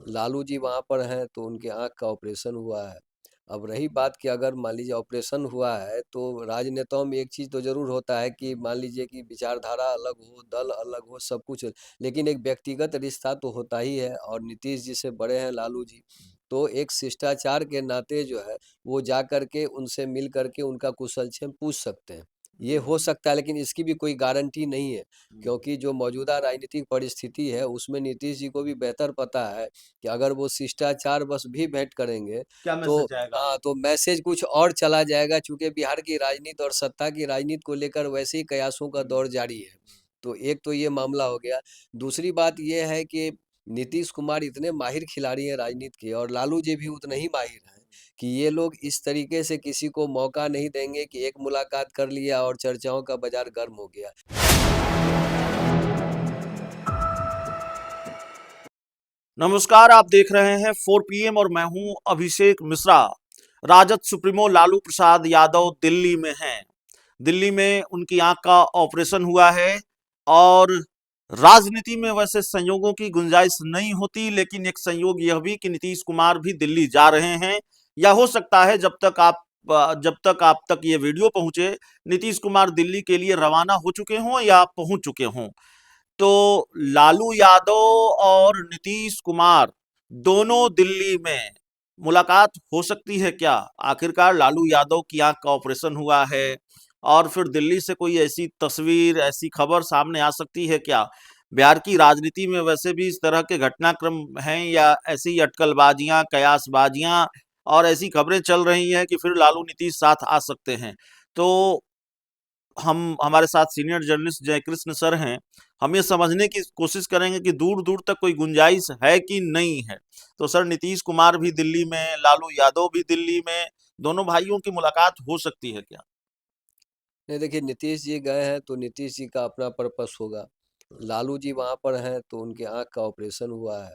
लालू जी वहाँ पर हैं तो उनके आँख का ऑपरेशन हुआ है। अब रही बात कि अगर मान लीजिए ऑपरेशन हुआ है तो राजनेताओं में एक चीज़ तो ज़रूर होता है कि मान लीजिए कि विचारधारा अलग हो, दल अलग हो, सब कुछ, लेकिन एक व्यक्तिगत रिश्ता तो होता ही है। और नीतीश जी से बड़े हैं लालू जी, तो एक शिष्टाचार के नाते जो है वो जा कर के उनसे मिल कर के उनका कुशलक्षेम पूछ सकते हैं। ये हो सकता है, लेकिन इसकी भी कोई गारंटी नहीं है, क्योंकि जो मौजूदा राजनीतिक परिस्थिति है उसमें नीतीश जी को भी बेहतर पता है कि अगर वो शिष्टाचार बस भी भेंट करेंगे क्या तो मैसेज जाएगा? हाँ, तो मैसेज कुछ और चला जाएगा, चूंकि बिहार की राजनीति और सत्ता की राजनीति को लेकर वैसे ही कयासों का दौर जारी है। तो एक तो ये मामला हो गया। दूसरी बात ये है कि नीतीश कुमार इतने माहिर खिलाड़ी हैं राजनीति के, और लालू जी भी उतने ही माहिर हैं कि ये लोग इस तरीके से किसी को मौका नहीं देंगे कि एक मुलाकात कर लिया और चर्चाओं का बाजार गर्म हो गया। नमस्कार, आप देख रहे हैं 4 PM और मैं हूं अभिषेक मिश्रा। राजद सुप्रीमो लालू प्रसाद यादव दिल्ली में हैं। दिल्ली में उनकी आंख का ऑपरेशन हुआ है और राजनीति में वैसे संयोगों की गुंजाइश नहीं होती, लेकिन एक संयोग यह भी कि नीतीश कुमार भी दिल्ली जा रहे हैं। या हो सकता है जब तक आप तक ये वीडियो पहुंचे, नीतीश कुमार दिल्ली के लिए रवाना हो चुके हों या पहुंच चुके हों। तो लालू यादव और नीतीश कुमार दोनों दिल्ली में मुलाकात हो सकती है क्या? आखिरकार लालू यादव की आंख का ऑपरेशन हुआ है और फिर दिल्ली से कोई ऐसी तस्वीर, ऐसी खबर सामने आ सकती है क्या? बिहार की राजनीति में वैसे भी इस तरह के घटनाक्रम हैं या ऐसी अटकलबाजियां, कयासबाजियां और ऐसी खबरें चल रही हैं कि फिर लालू नीतीश साथ आ सकते हैं। तो हम हमारे साथ सीनियर जर्नलिस्ट जयकृष्ण सर हैं। हम ये समझने की कोशिश करेंगे कि दूर दूर तक कोई गुंजाइश है कि नहीं है। तो सर, नीतीश कुमार भी दिल्ली में, लालू यादव भी दिल्ली में, दोनों भाइयों की मुलाकात हो सकती है क्या? नहीं, देखिए, नीतीश जी गए हैं तो नीतीश जी का अपना पर्पस होगा। लालू जी वहाँ पर हैं तो उनके आँख का ऑपरेशन हुआ है।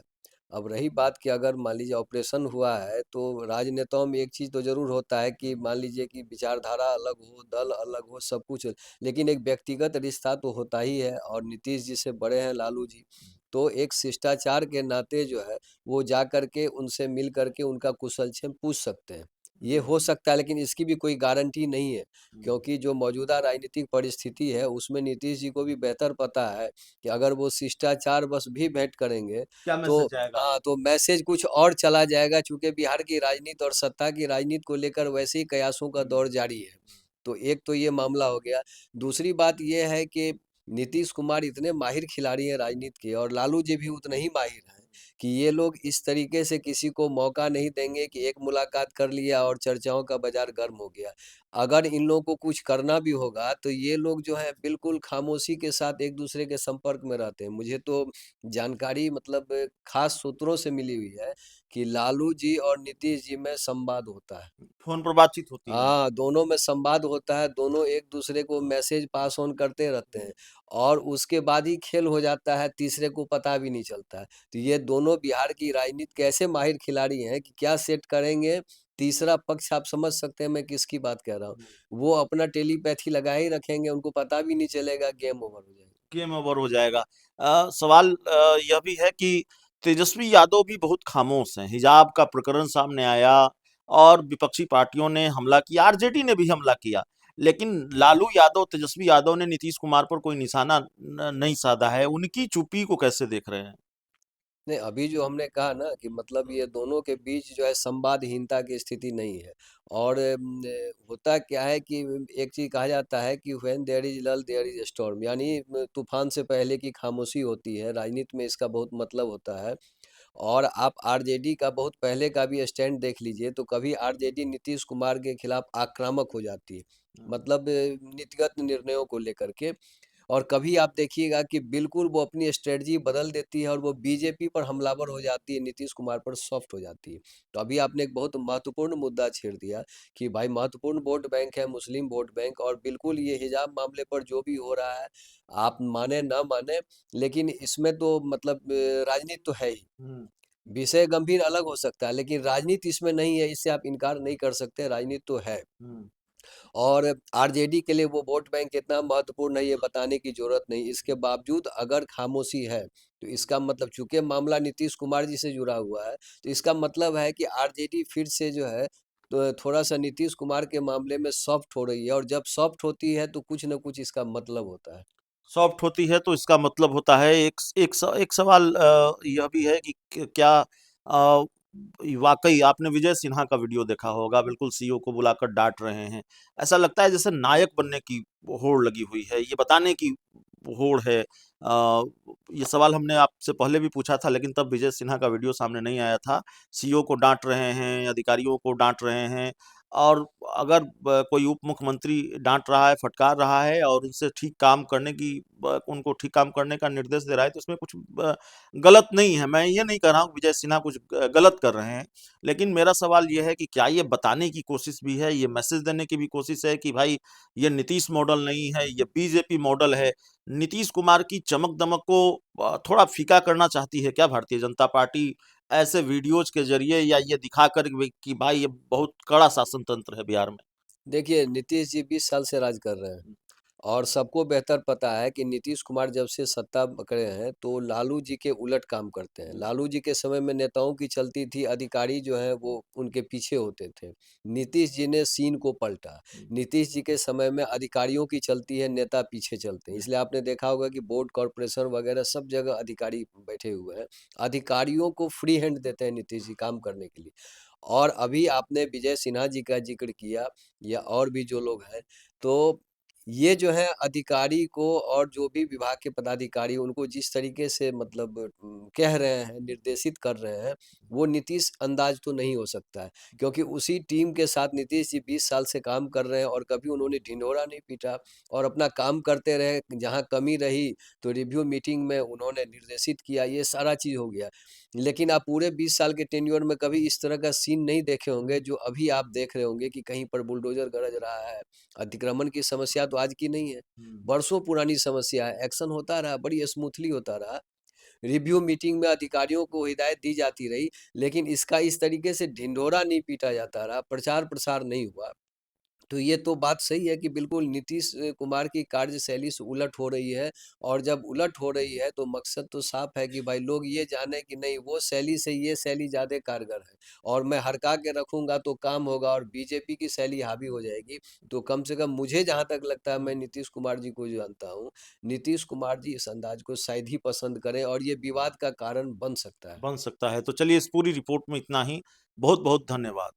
अब रही बात कि अगर मान लीजिए ऑपरेशन हुआ है तो राजनेताओं में एक चीज़ तो ज़रूर होता है कि मान लीजिए कि विचारधारा अलग हो, दल अलग हो, सब कुछ, लेकिन एक व्यक्तिगत रिश्ता तो होता ही है। और नीतीश जी से बड़े हैं लालू जी, तो एक शिष्टाचार के नाते जो है वो जा कर के उनसे मिल कर के उनका कुशलक्षेम पूछ सकते हैं। ये हो सकता है, लेकिन इसकी भी कोई गारंटी नहीं है, क्योंकि जो मौजूदा राजनीतिक परिस्थिति है उसमें नीतीश जी को भी बेहतर पता है कि अगर वो शिष्टाचार बस भी भेंट करेंगे क्या तो मैसेज जाएगा? हाँ, तो मैसेज कुछ और चला जाएगा, चूंकि बिहार की राजनीति और सत्ता की राजनीति को लेकर वैसे ही कयासों का दौर जारी है। तो एक तो ये मामला हो गया। दूसरी बात ये है कि नीतीश कुमार इतने माहिर खिलाड़ी हैं राजनीति के, और लालू जी भी उतने ही माहिर हैं कि ये लोग इस तरीके से किसी को मौका नहीं देंगे कि एक मुलाकात कर लिया और चर्चाओं का बाजार गर्म हो गया। अगर इन लोगों को कुछ करना भी होगा तो ये लोग जो है बिल्कुल खामोशी के साथ एक दूसरे के संपर्क में रहते हैं। मुझे तो जानकारी मतलब खास सूत्रों से मिली हुई है कि लालू जी और नीतीश जी में संवाद होता है। फोन पर बातचीत होती है? हाँ, दोनों में संवाद होता है, दोनों एक दूसरे को मैसेज पास ऑन करते रहते हैं, और उसके बाद ही खेल हो जाता है, तीसरे को पता भी नहीं चलता है। तो ये दोनों बिहार की राजनीति के ऐसे माहिर खिलाड़ी हैं कि क्या सेट करेंगे, तीसरा पक्ष आप समझ सकते हैं मैं किसकी बात कह रहा हूँ। वो अपना टेलीपैथी लगा ही रखेंगे, उनको पता भी नहीं चलेगा, गेम ओवर हो जाएगा। गेम ओवर हो जाएगा। सवाल यह भी है कि तेजस्वी यादव भी बहुत खामोश हैं। हिजाब का प्रकरण सामने आया और विपक्षी पार्टियों ने हमला किया, आरजेडी ने भी हमला किया, लेकिन लालू यादव, तेजस्वी यादव ने नीतीश कुमार पर कोई निशाना नहीं साधा है। उनकी चुप्पी को कैसे देख रहे हैं? नहीं, अभी जो हमने कहा ना कि मतलब ये दोनों के बीच जो है संवादहीनता की स्थिति नहीं है। और होता क्या है कि एक चीज कहा जाता है कि व्हेन देयर इज लल देयर इज स्टॉर्म, यानी तूफान से पहले की खामोशी होती है। राजनीति में इसका बहुत मतलब होता है। और आप आरजेडी का बहुत पहले का भी स्टैंड देख लीजिए तो कभी आरजेडी नीतीश कुमार के खिलाफ आक्रामक हो जाती है, मतलब नीतिगत निर्णयों को लेकर के। और कभी आप देखिएगा कि बिल्कुल वो अपनी स्ट्रेटजी बदल देती है और वो बीजेपी पर हमलावर हो जाती है, नीतीश कुमार पर सॉफ्ट हो जाती है। तो अभी आपने एक बहुत महत्वपूर्ण मुद्दा छेड़ दिया कि भाई महत्वपूर्ण वोट बैंक है मुस्लिम वोट बैंक, और बिल्कुल ये हिजाब मामले पर जो भी हो रहा है, आप माने ना माने, लेकिन इसमें तो मतलब राजनीति तो है ही। हम्म। विषय गंभीर अलग हो सकता है, लेकिन राजनीति इसमें नहीं है, इससे आप इनकार नहीं कर सकते, राजनीति तो है। हम्म। और आरजेडी के लिए वो वोट बैंक कितना महत्वपूर्ण है ये बताने की जरूरत नहीं। इसके बावजूद अगर खामोशी है तो इसका मतलब, चूंकि मामला नीतीश कुमार जी से जुड़ा हुआ है, तो इसका मतलब है कि आरजेडी फिर से जो है तो थोड़ा सा नीतीश कुमार के मामले में सॉफ्ट हो रही है, और जब सॉफ्ट होती है तो कुछ ना कुछ इसका मतलब होता है। सॉफ्ट होती है तो इसका मतलब होता है एक सवाल यह भी है कि क्या वाकई आपने विजय सिन्हा का वीडियो देखा होगा, बिल्कुल सीईओ को बुलाकर डांट रहे हैं। ऐसा लगता है जैसे नायक बनने की होड़ लगी हुई है, ये बताने की होड़ है। ये सवाल हमने आपसे पहले भी पूछा था, लेकिन तब विजय सिन्हा का वीडियो सामने नहीं आया था। सीईओ को डांट रहे हैं, अधिकारियों को डांट रहे हैं, और अगर कोई उप मुख्यमंत्री डांट रहा है, फटकार रहा है और उनसे ठीक काम करने की उनको ठीक काम करने का निर्देश दे रहा है, तो इसमें कुछ गलत नहीं है। मैं ये नहीं कह रहा हूँ विजय सिन्हा कुछ गलत कर रहे हैं, लेकिन मेरा सवाल ये है कि क्या ये बताने की कोशिश भी है, ये मैसेज देने की भी कोशिश है कि भाई ये नीतीश मॉडल नहीं है, ये बीजेपी मॉडल है। नीतीश कुमार की चमक दमक को थोड़ा फीका करना चाहती है क्या भारतीय जनता पार्टी, ऐसे वीडियोज के जरिए, या ये दिखाकर कि भाई ये बहुत कड़ा शासन तंत्र है बिहार में? देखिए, नीतीश जी 20 साल से राज कर रहे हैं, और सबको बेहतर पता है कि नीतीश कुमार जब से सत्ता पकड़े हैं तो लालू जी के उलट काम करते हैं। लालू जी के समय में नेताओं की चलती थी, अधिकारी जो हैं वो उनके पीछे होते थे। नीतीश जी ने सीन को पलटा। नीतीश जी के समय में अधिकारियों की चलती है, नेता पीछे चलते हैं। इसलिए आपने देखा होगा कि बोर्ड कॉरपोरेशन वगैरह सब जगह अधिकारी बैठे हुए हैं। अधिकारियों को फ्री हैंड देते हैं नीतीश जी काम करने के लिए। और अभी आपने विजय सिन्हा जी का जिक्र किया, या और भी जो लोग हैं, तो ये जो है अधिकारी को और जो भी विभाग के पदाधिकारी उनको जिस तरीके से मतलब कह रहे हैं, निर्देशित कर रहे हैं, वो नीतीश अंदाज तो नहीं हो सकता है। क्योंकि उसी टीम के साथ नीतीश जी 20 साल से काम कर रहे हैं, और कभी उन्होंने ढिंढोरा नहीं पीटा, और अपना काम करते रहे। जहाँ कमी रही तो रिव्यू मीटिंग में उन्होंने निर्देशित किया, ये सारा चीज़ हो गया। लेकिन आप पूरे 20 साल के टेन्योर में कभी इस तरह का सीन नहीं देखे होंगे जो अभी आप देख रहे होंगे, कि कहीं पर बुलडोजर गरज रहा है। अतिक्रमण की समस्या तो आज की नहीं है, बरसों पुरानी समस्या है। एक्शन होता रहा, बड़ी स्मूथली होता रहा। रिव्यू मीटिंग में अधिकारियों को हिदायत दी जाती रही, लेकिन इसका इस तरीके से ढिंढोरा नहीं पीटा जाता रहा, प्रचार प्रसार नहीं हुआ। तो ये तो बात सही है कि बिल्कुल नीतीश कुमार की कार्यशैली से उलट हो रही है। और जब उलट हो रही है तो मकसद तो साफ है कि भाई लोग ये जाने कि नहीं, वो शैली से ये शैली ज़्यादा कारगर है, और मैं हरका के रखूंगा तो काम होगा, और बीजेपी की शैली हावी हो जाएगी। तो कम से कम मुझे जहाँ तक लगता है, मैं नीतीश कुमार जी को जानता हूँ, नीतीश कुमार जी इस अंदाज को शायद ही पसंद करें, और ये विवाद का कारण बन सकता है। बन सकता है। तो चलिए, इस पूरी रिपोर्ट में इतना ही। बहुत बहुत धन्यवाद।